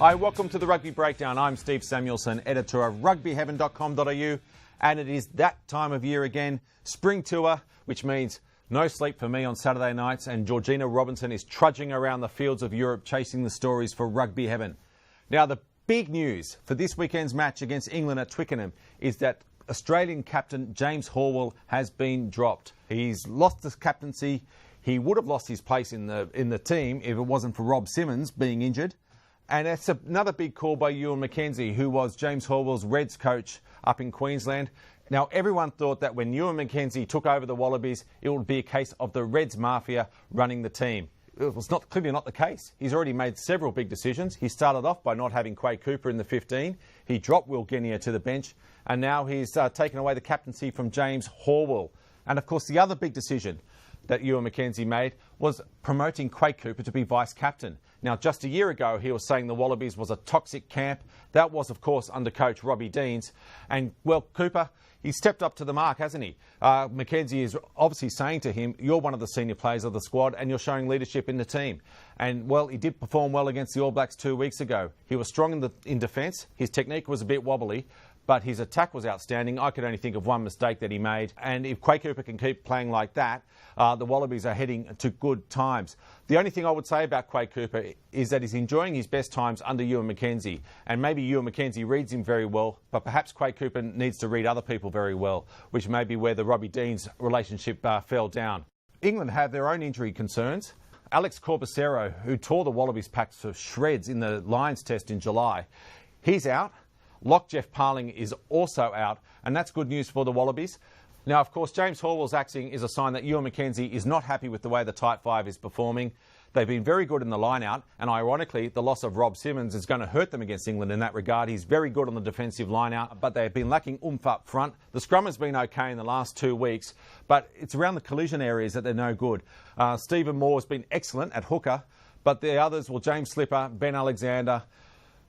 Hi, welcome to the Rugby Breakdown. I'm Steve Samuelson, editor of rugbyheaven.com.au, and it is that time of year again, spring tour, which means no sleep for me on Saturday nights, and Georgina Robinson is trudging around the fields of Europe chasing the stories for Rugby Heaven. Now, the big news for this weekend's match against England at Twickenham is that Australian captain James Horwill has been dropped. He's lost his captaincy. He would have lost his place in the team if it wasn't for Rob Simmons being injured. And that's another big call by Ewen McKenzie, who was James Horwill's Reds coach up in Queensland. Now, everyone thought that when Ewen McKenzie took over the Wallabies, it would be a case of the Reds mafia running the team. It was clearly not the case. He's already made several big decisions. He started off by not having Quade Cooper in the 15. He dropped Will Genia to the bench. And now he's taken away the captaincy from James Horwill. And, of course, the other big decision that Ewen McKenzie made was promoting Quade Cooper to be vice-captain. Now, just a year ago, he was saying the Wallabies was a toxic camp. That was, of course, under coach Robbie Deans. And, well, Cooper, he's stepped up to the mark, hasn't he? McKenzie is obviously saying to him, you're one of the senior players of the squad and you're showing leadership in the team. And, well, he did perform well against the All Blacks 2 weeks ago. He was strong in defence. His technique was a bit wobbly, but his attack was outstanding. I could only think of one mistake that he made. And if Quade Cooper can keep playing like that, the Wallabies are heading to good times. The only thing I would say about Quade Cooper is that he's enjoying his best times under Ewen McKenzie. And maybe Ewen McKenzie reads him very well, but perhaps Quade Cooper needs to read other people very well, which may be where the Robbie Deans relationship fell down. England have their own injury concerns. Alex Corbacero, who tore the Wallabies pack to shreds in the Lions test in July, he's out. Lock Jeff Parling is also out, and that's good news for the Wallabies. Now, of course, James Horwill's axing is a sign that Ewen McKenzie is not happy with the way the tight five is performing. They've been very good in the line-out, and ironically, the loss of Rob Simmons is going to hurt them against England in that regard. He's very good on the defensive line-out, but they've been lacking oomph up front. The scrum has been okay in the last 2 weeks, but it's around the collision areas that they're no good. Stephen Moore has been excellent at hooker, but the others, well, James Slipper, Ben Alexander,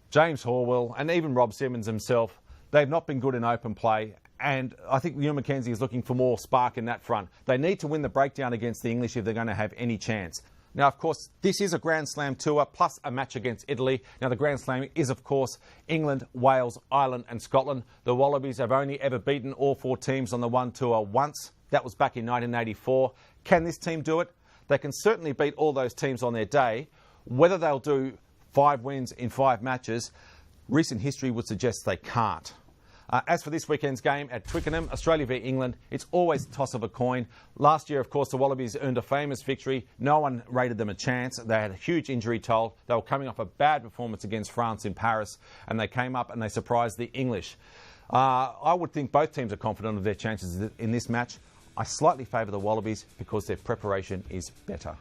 James Horwill, and even Rob Simmons himself, they've not been good in open play. And I think Ewen McKenzie is looking for more spark in that front. They need to win the breakdown against the English if they're going to have any chance. Now, of course, this is a Grand Slam tour plus a match against Italy. Now, the Grand Slam is, of course, England, Wales, Ireland and Scotland. The Wallabies have only ever beaten all 4 teams on the one tour once. That was back in 1984. Can this team do it? They can certainly beat all those teams on their day. Whether they'll do 5 wins in 5 matches, recent history would suggest they can't. As for this weekend's game at Twickenham, Australia v England, it's always a toss of a coin. Last year, of course, the Wallabies earned a famous victory. No one rated them a chance. They had a huge injury toll. They were coming off a bad performance against France in Paris, and they came up and they surprised the English. I would think both teams are confident of their chances in this match. I slightly favour the Wallabies because their preparation is better.